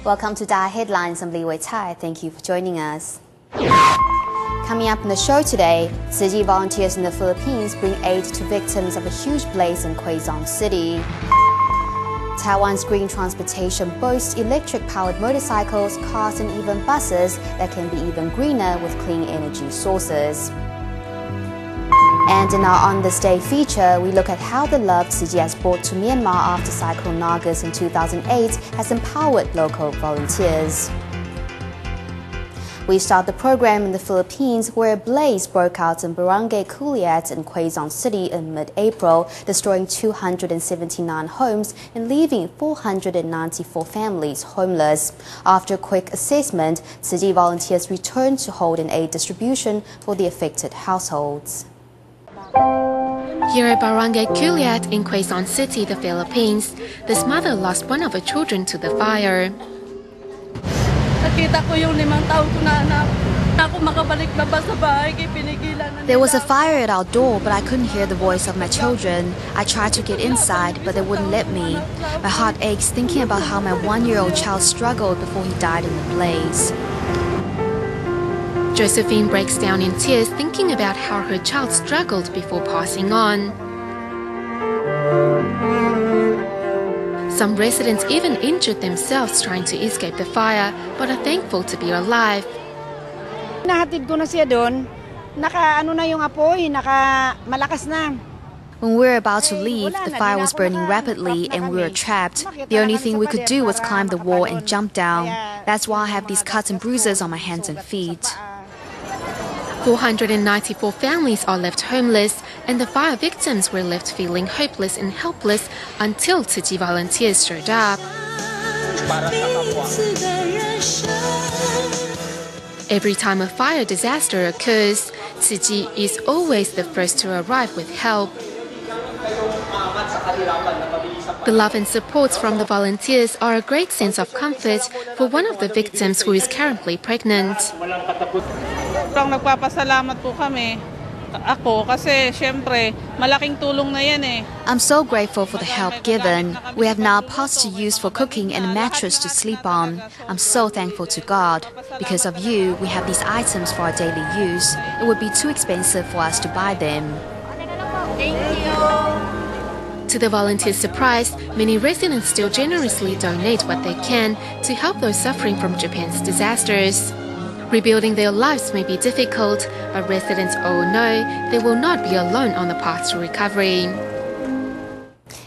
Welcome to Dai Headlines. I'm Li Wei-Tai. Thank you for joining us. Coming up in the show today, Tzu Chi volunteers in the Philippines bring aid to victims of a huge blaze in Quezon City. Taiwan's green transportation boasts electric-powered motorcycles, cars and even buses that can be even greener with clean energy sources. And in our On This Day feature, we look at how the love Tzu Chi has brought to Myanmar after Cyclone Nargis in 2008 has empowered local volunteers. We start the program in the Philippines, where a blaze broke out in Barangay Culiat in Quezon City in mid-April, destroying 279 homes and leaving 494 families homeless. After a quick assessment, Tzu Chi volunteers returned to hold an aid distribution for the affected households. Here at Barangay Culiat in Quezon City, the Philippines, this mother lost one of her children to the fire. There was a fire at our door, but I couldn't hear the voice of my children. I tried to get inside, but they wouldn't let me. My heart aches thinking about how my one-year-old child struggled before he died in the blaze. Josephine breaks down in tears thinking about how her child struggled before passing on. Some residents even injured themselves trying to escape the fire, but are thankful to be alive. Nahatid ko na siya doon. Naka-ano na yung apoy, malakas na. When we were about to leave, the fire was burning rapidly and we were trapped. The only thing we could do was climb the wall and jump down. That's why I have these cuts and bruises on my hands and feet. 494 families are left homeless, and the fire victims were left feeling hopeless and helpless until Tzu Chi volunteers showed up. Every time a fire disaster occurs, Tzu Chi is always the first to arrive with help. The love and support from the volunteers are a great sense of comfort for one of the victims who is currently pregnant. I'm so grateful for the help given. We have now pots to use for cooking and a mattress to sleep on. I'm so thankful to God. Because of you, we have these items for our daily use. It would be too expensive for us to buy them. Thank you. To the volunteers' surprise, many residents still generously donate what they can to help those suffering from Japan's disasters. Rebuilding their lives may be difficult, but residents all know they will not be alone on the path to recovery.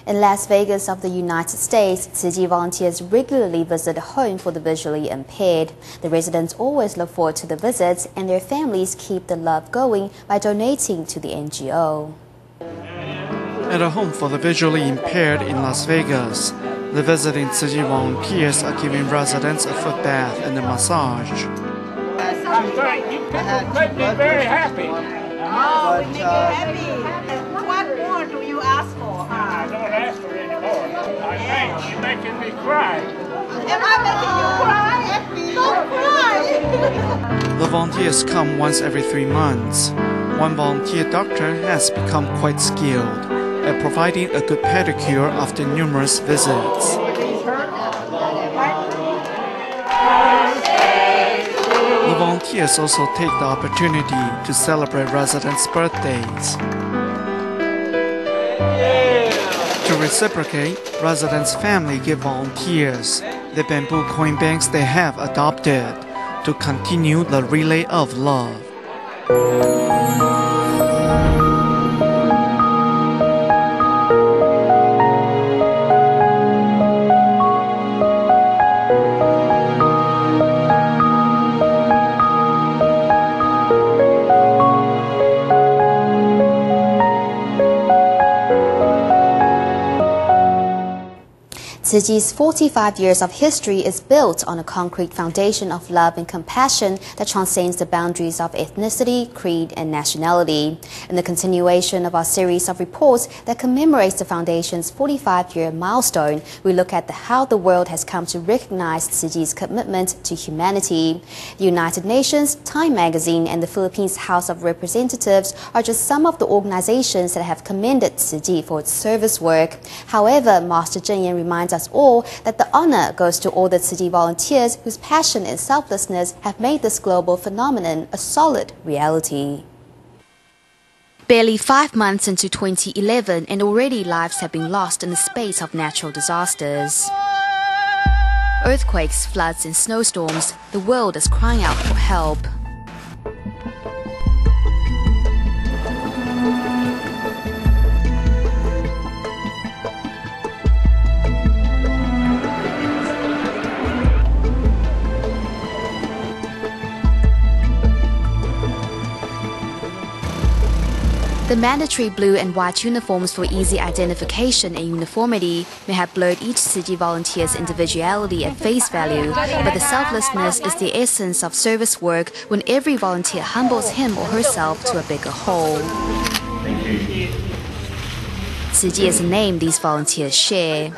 In Las Vegas of the United States, Tzu Chi volunteers regularly visit a home for the visually impaired. The residents always look forward to the visits, and their families keep the love going by donating to the NGO. At a home for the visually impaired in Las Vegas, the visiting Tzu Chi volunteers are giving residents a foot bath and a massage. I'm sorry, you people make me very happy. Oh, we make you happy. What more do you ask for? I don't ask for any more. I think you're making me cry. Am I making you cry? Don't cry! The volunteers come once every 3 months. One volunteer doctor has become quite skilled at providing a good pedicure after numerous visits. The volunteers also take the opportunity to celebrate residents' birthdays. To reciprocate, residents' family give volunteers the bamboo coin banks they have adopted to continue the relay of love. Tzu Chi's 45 years of history is built on a concrete foundation of love and compassion that transcends the boundaries of ethnicity, creed, and nationality. In the continuation of our series of reports that commemorates the foundation's 45-year milestone, we look at how the world has come to recognize Tzu Chi's commitment to humanity. The United Nations, Time Magazine, and the Philippines House of Representatives are just some of the organizations that have commended Tzu Chi for its service work. However, Master Zheng Yan reminds us us all that the honor goes to all the Tzu Chi volunteers whose passion and selflessness have made this global phenomenon a solid reality. Barely 5 months into 2011, and already lives have been lost in the space of natural disasters. Earthquakes, floods, and snowstorms, the world is crying out for help. The mandatory blue and white uniforms for easy identification and uniformity may have blurred each Tzu Chi volunteer's individuality at face value, but the selflessness is the essence of service work when every volunteer humbles him or herself to a bigger whole. Tzu Chi is a name these volunteers share.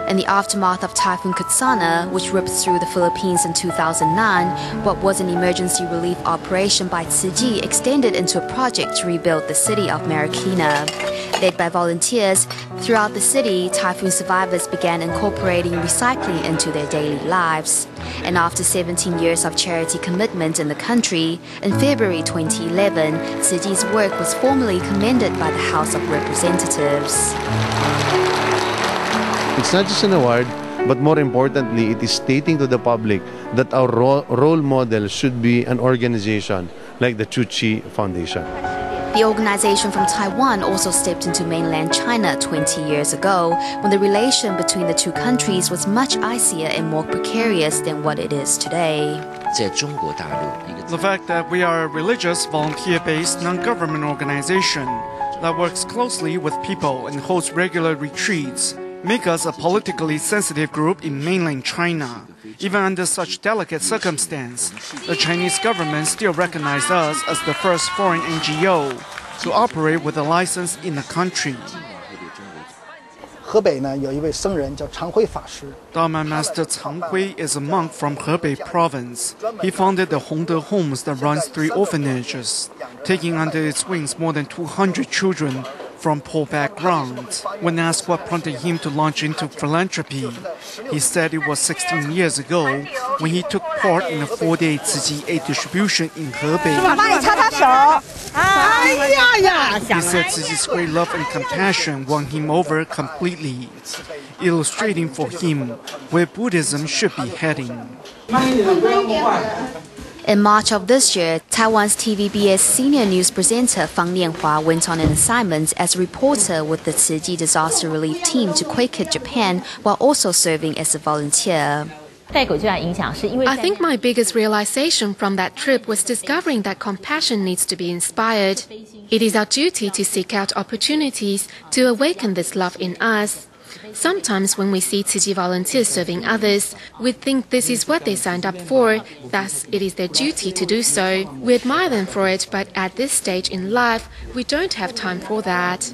In the aftermath of Typhoon Kutsana, which ripped through the Philippines in 2009, what was an emergency relief operation by Tzu Chi extended into a project to rebuild the city of Marikina. Led by volunteers, throughout the city, typhoon survivors began incorporating recycling into their daily lives. And after 17 years of charity commitment in the country, in February 2011, Tzu Chi's work was formally commended by the House of Representatives. It's not just an award, but more importantly, it is stating to the public that our role model should be an organization like the Tzu Chi Foundation. The organization from Taiwan also stepped into mainland China 20 years ago, when the relation between the two countries was much icier and more precarious than what it is today. The fact that we are a religious, volunteer-based, non-government organization that works closely with people and holds regular retreats make us a politically sensitive group in mainland China. Even under such delicate circumstance, the Chinese government still recognized us as the first foreign NGO to operate with a license in the country. Dharma Master Cang Hui is a monk from Hebei province. He founded the Hongde Homes that runs 3 orphanages, taking under its wings more than 200 children from poor backgrounds. When asked what prompted him to launch into philanthropy, he said it was 16 years ago when he took part in a 4-day Tzu Chi aid distribution in Hebei. He said Tzu Chi's great love and compassion won him over completely, illustrating for him where Buddhism should be heading. In March of this year, Taiwan's TVBS senior news presenter Fang Lianhua went on an assignment as a reporter with the Tzu Chi disaster relief team to Quake Japan while also serving as a volunteer. I think my biggest realization from that trip was discovering that compassion needs to be inspired. It is our duty to seek out opportunities to awaken this love in us. Sometimes when we see Tzu Chi volunteers serving others, we think this is what they signed up for, thus it is their duty to do so. We admire them for it, but at this stage in life, we don't have time for that.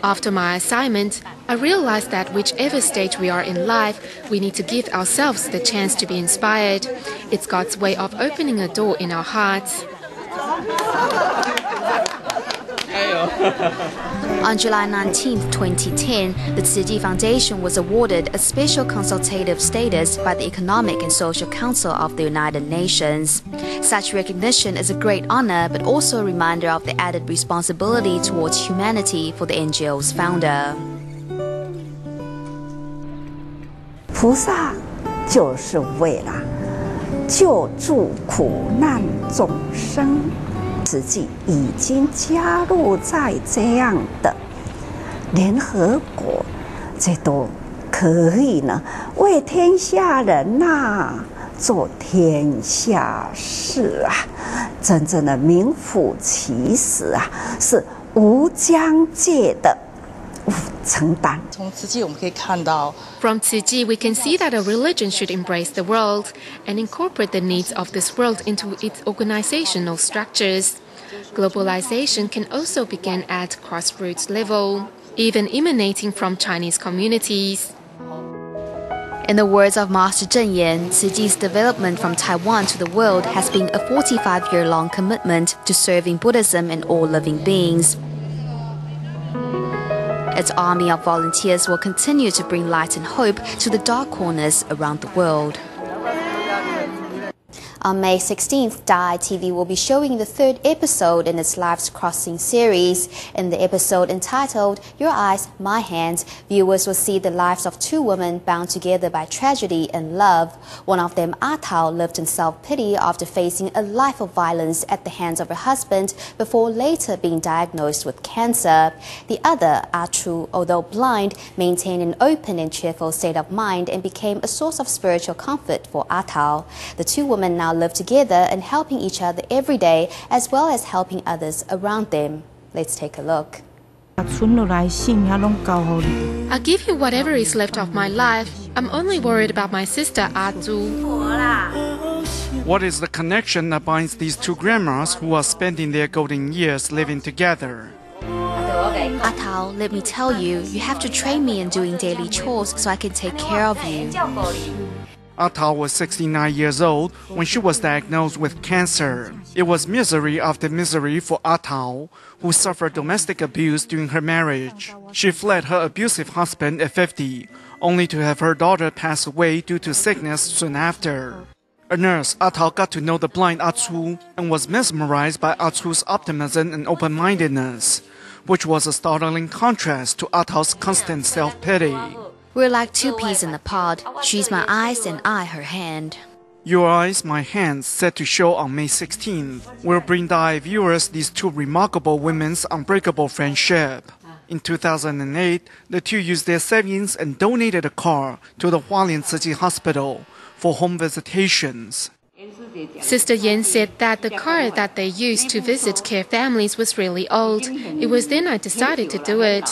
After my assignment, I realized that whichever stage we are in life, we need to give ourselves the chance to be inspired. It's God's way of opening a door in our hearts. On July 19, 2010, the Tzu Chi Foundation was awarded a special consultative status by the Economic and Social Council of the United Nations. Such recognition is a great honor, but also a reminder of the added responsibility towards humanity for the NGO's founder. 菩萨就是为了救助苦难众生。 实际已经加入在这样的联合国，这都可以呢，为天下人呐做天下事啊，真正的名副其实啊，是无疆界的承担。从慈济我们可以看到 From Tzu Chi, we can see that a religion should embrace the world and incorporate the needs of this world into its organizational structures. Globalization can also begin at grassroots level, even emanating from Chinese communities. In the words of Master Zheng Yan, Tzu Chi's development from Taiwan to the world has been a 45-year-long commitment to serving Buddhism and all living beings. Its army of volunteers will continue to bring light and hope to the dark corners around the world. On May 16th, Dai TV will be showing the third episode in its Lives Crossing series. In the episode entitled Your Eyes, My Hands, viewers will see the lives of two women bound together by tragedy and love. One of them, Atao, lived in self-pity after facing a life of violence at the hands of her husband before later being diagnosed with cancer. The other, Achu, although blind, maintained an open and cheerful state of mind and became a source of spiritual comfort for Atao. The two women now live together and helping each other every day, as well as helping others around them. Let's take a look. I'll give you whatever is left of my life. I'm only worried about my sister, Azu. What is the connection that binds these two grandmas who are spending their golden years living together? Atao, let me tell you, you have to train me in doing daily chores so I can take care of you. Atao was 69 years old when she was diagnosed with cancer. It was misery after misery for Atao, who suffered domestic abuse during her marriage. She fled her abusive husband at 50, only to have her daughter pass away due to sickness soon after. A nurse, Atao got to know the blind Atsu and was mesmerized by Atsu's optimism and open-mindedness, which was a startling contrast to Atao's constant self-pity. We're like two peas in a pod. She's my eyes and I her hand. Your Eyes, My Hands, set to show on May 16th, will bring Dai viewers these two remarkable women's unbreakable friendship. In 2008, the two used their savings and donated a car to the Myanmar Tzu Chi hospital for home visitations. Sister Yen said that the car that they used to visit care families was really old. It was then I decided to do it.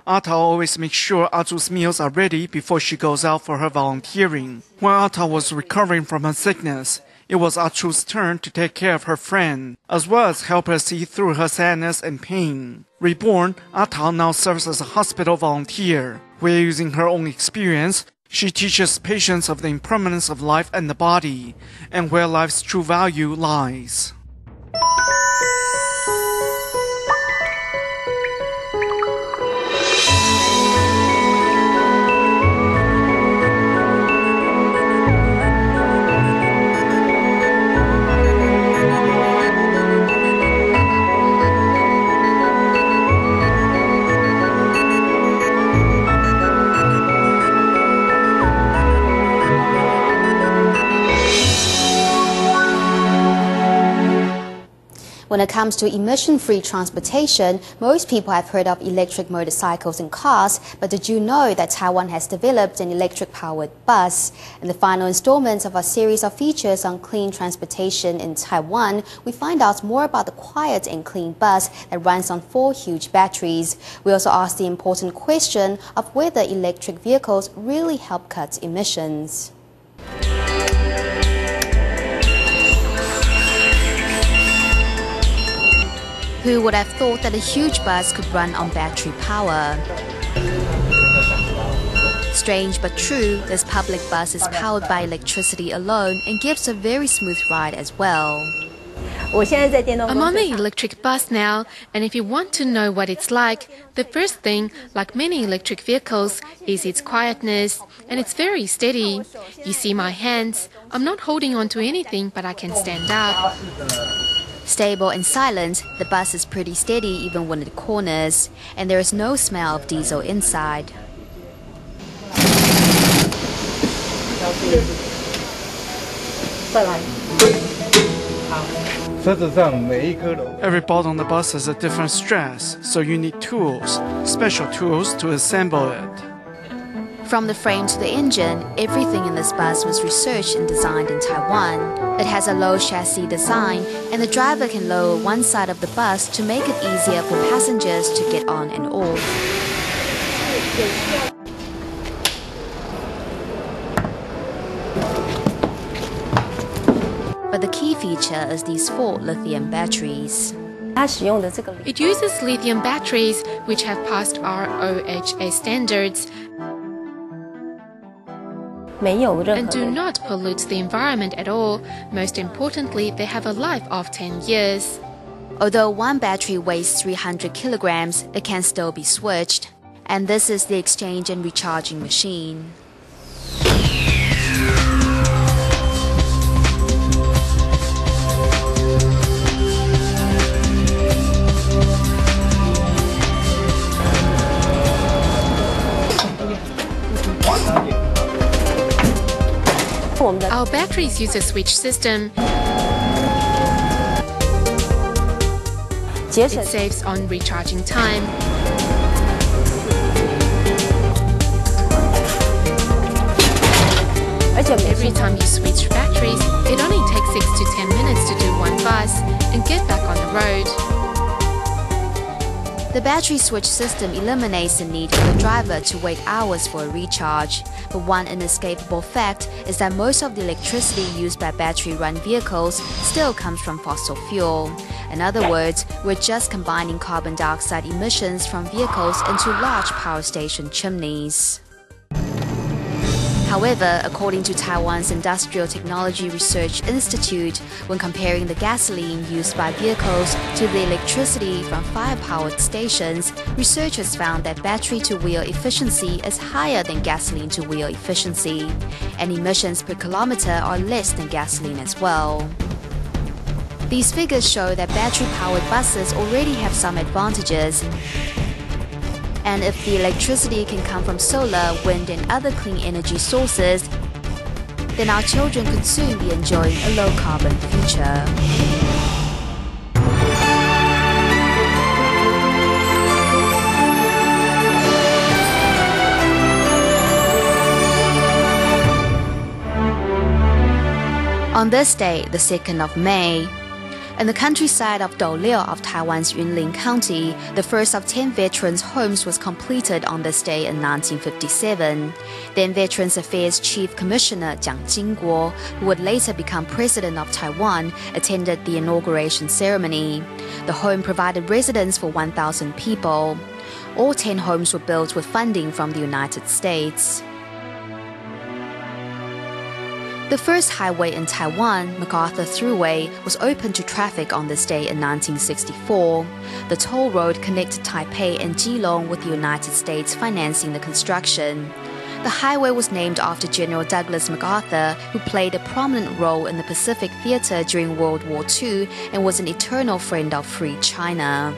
Atao always makes sure Azu's meals are ready before she goes out for her volunteering. While Atao was recovering from her sickness, it was Azu's turn to take care of her friend, as well as help her see through her sadness and pain. Reborn, Atao now serves as a hospital volunteer, where using her own experience, she teaches patients of the impermanence of life and the body, and where life's true value lies. When it comes to emission-free transportation, most people have heard of electric motorcycles and cars, but did you know that Taiwan has developed an electric-powered bus? In the final installment of our series of features on clean transportation in Taiwan, we find out more about the quiet and clean bus that runs on 4 huge batteries. We also ask the important question of whether electric vehicles really help cut emissions. Who would have thought that a huge bus could run on battery power? Strange but true, this public bus is powered by electricity alone and gives a very smooth ride as well. I'm on the electric bus now, and if you want to know what it's like, the first thing, like many electric vehicles, is its quietness, and it's very steady. You see my hands. I'm not holding on to anything, but I can stand up. Stable and silent, the bus is pretty steady even when it corners, and there is no smell of diesel inside. Every bolt on the bus has a different stress, so you need tools, special tools to assemble it. From the frame to the engine, everything in this bus was researched and designed in Taiwan. It has a low chassis design, and the driver can lower one side of the bus to make it easier for passengers to get on and off. But the key feature is these 4 lithium batteries. It uses lithium batteries, which have passed RoHS standards and do not pollute the environment at all. Most importantly, they have a life of 10 years. Although one battery weighs 300 kilograms, it can still be switched. And this is the exchange and recharging machine. Our batteries use a switch system. It saves on recharging time. Every time you switch batteries, it only takes 6 to 10 minutes to do one bus and get back on the road. The battery switch system eliminates the need for the driver to wait hours for a recharge. But one inescapable fact is that most of the electricity used by battery-run vehicles still comes from fossil fuel. In other words, we're just combining carbon dioxide emissions from vehicles into large power station chimneys. However, according to Taiwan's Industrial Technology Research Institute, when comparing the gasoline used by vehicles to the electricity from fire-powered stations, researchers found that battery-to-wheel efficiency is higher than gasoline-to-wheel efficiency, and emissions per kilometer are less than gasoline as well. These figures show that battery-powered buses already have some advantages. And if the electricity can come from solar, wind and other clean energy sources, then our children could soon be enjoying a low-carbon future. On this day, the 2nd of May, in the countryside of Douliu of Taiwan's Yunlin County, the first of 10 veterans' homes was completed on this day in 1957. Then Veterans Affairs Chief Commissioner Jiang Jingguo, who would later become President of Taiwan, attended the inauguration ceremony. The home provided residence for 1,000 people. All 10 homes were built with funding from the United States. The first highway in Taiwan, MacArthur Thruway, was opened to traffic on this day in 1964. The toll road connected Taipei and Keelung with the United States financing the construction. The highway was named after General Douglas MacArthur, who played a prominent role in the Pacific Theater during World War II and was an eternal friend of free China.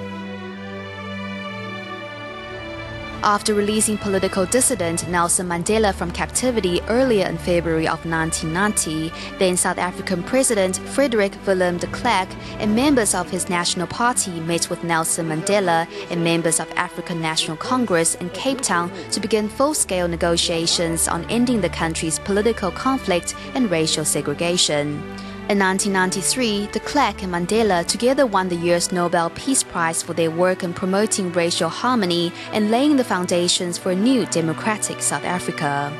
After releasing political dissident Nelson Mandela from captivity earlier in February of 1990, then South African President Frederick Willem de Klerk and members of his National Party met with Nelson Mandela and members of African National Congress in Cape Town to begin full-scale negotiations on ending the country's political conflict and racial segregation. In 1993, de Klerk and Mandela together won the year's Nobel Peace Prize for their work in promoting racial harmony and laying the foundations for a new democratic South Africa.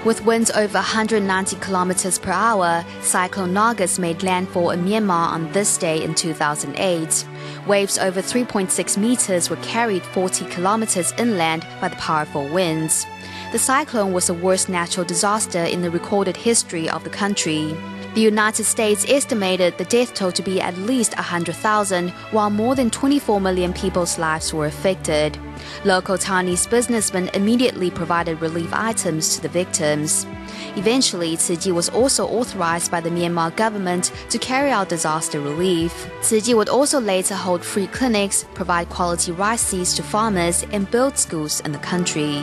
With winds over 190 kilometers per hour, Cyclone Nargis made landfall in Myanmar on this day in 2008. Waves over 3.6 meters were carried 40 kilometers inland by the powerful winds. The cyclone was the worst natural disaster in the recorded history of the country. The United States estimated the death toll to be at least 100,000, while more than 24 million people's lives were affected. Local Taiwanese businessmen immediately provided relief items to the victims. Eventually, Tzu Chi was also authorized by the Myanmar government to carry out disaster relief. Tzu Chi would also later hold free clinics, provide quality rice seeds to farmers, and build schools in the country.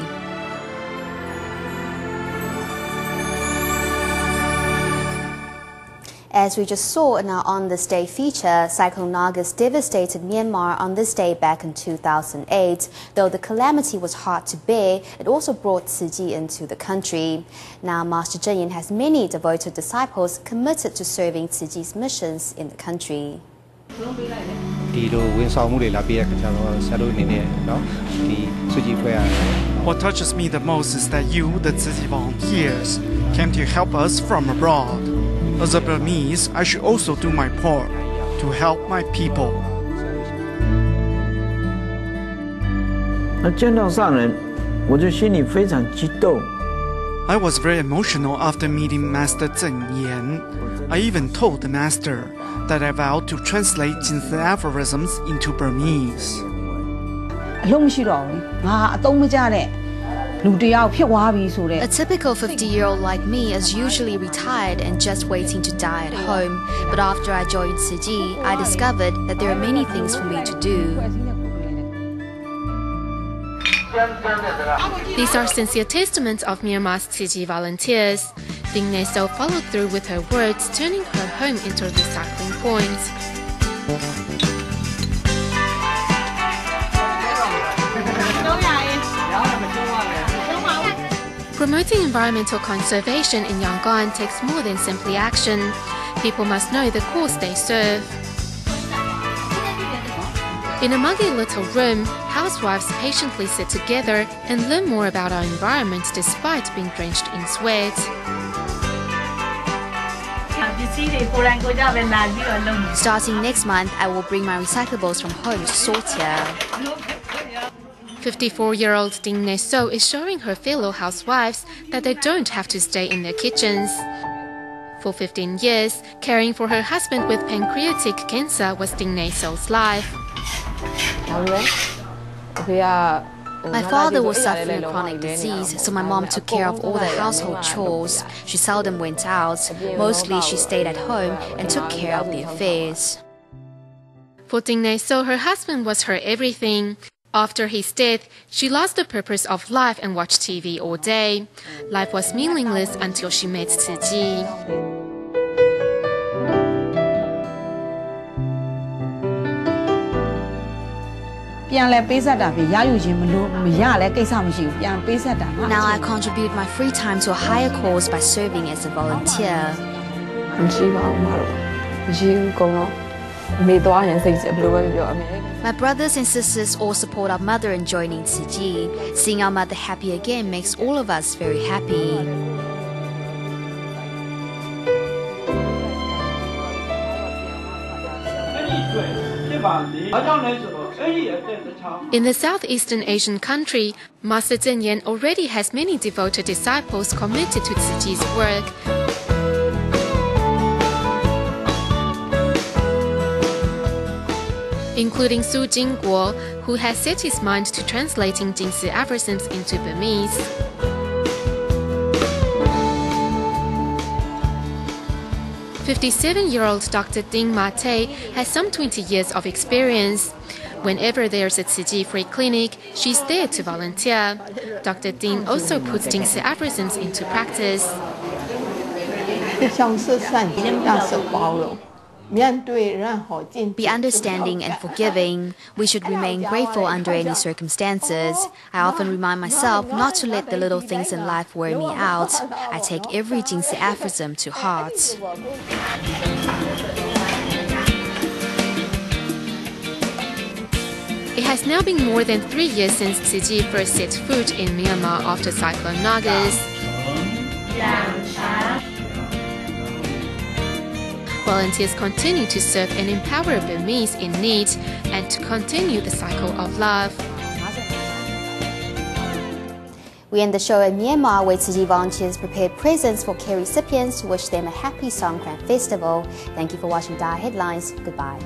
As we just saw in our On This Day feature, Cyclone Nargis devastated Myanmar on this day back in 2008. Though the calamity was hard to bear, it also brought Tzu Chi into the country. Now, Master Zheng Yin has many devoted disciples committed to serving Tzu Chi's missions in the country. What touches me the most is that you, the Tzu Chi volunteers, came to help us from abroad. As a Burmese, I should also do my part to help my people. 那见到上人，我就心里非常激动， I was very emotional after meeting Master Zeng Yan. I even told the master that I vowed to translate Jinsi aphorisms into Burmese. A typical 50-year-old like me is usually retired and just waiting to die at home. But after I joined Tzu Chi, I discovered that there are many things for me to do. These are sincere testaments of Myanmar's Tzu Chi volunteers. Ding Ne So followed through with her words, turning her home into a recycling point. Promoting environmental conservation in Yangon takes more than simply action. People must know the cause they serve. In a muggy little room, housewives patiently sit together and learn more about our environment despite being drenched in sweat. Starting next month, I will bring my recyclables from home to sort here. 54-year-old Ding Ne So is showing her fellow housewives that they don't have to stay in their kitchens. For 15 years, caring for her husband with pancreatic cancer was Ding Ne So's life. My father was suffering a chronic disease, so my mom took care of all the household chores. She seldom went out. Mostly she stayed at home and took care of the affairs. For Ding Ne So, her husband was her everything. After his death, she lost the purpose of life and watched TV all day. Life was meaningless until she met Tzu Chi. Now I contribute my free time to a higher cause by serving as a volunteer. My brothers and sisters all support our mother in joining Tzu Chi. Seeing our mother happy again makes all of us very happy. In the Southeastern Asian country, Master Zeng Yan already has many devoted disciples committed to Tzu Chi's work. Including Su Jingguo, who has set his mind to translating Jinsi aphorisms into Burmese. "57-year-old Dr. Ding Ma-Te has some 20 years of experience. Whenever there's a Tzu Chi free clinic, she's there to volunteer. Dr. Ding also puts Jinsi aphorisms into practice. Be understanding and forgiving. We should remain grateful under any circumstances. I often remind myself not to let the little things in life wear me out. I take every Jinsi aphorism to heart. It has now been more than 3 years since Tzu Chi first set foot in Myanmar after Cyclone Nagas. Volunteers continue to serve and empower Burmese in need and to continue the cycle of love. We end the show in Myanmar, where Tzu Chi volunteers prepared presents for care recipients to wish them a happy Songkran festival. Thank you for watching Dai Headlines. Goodbye.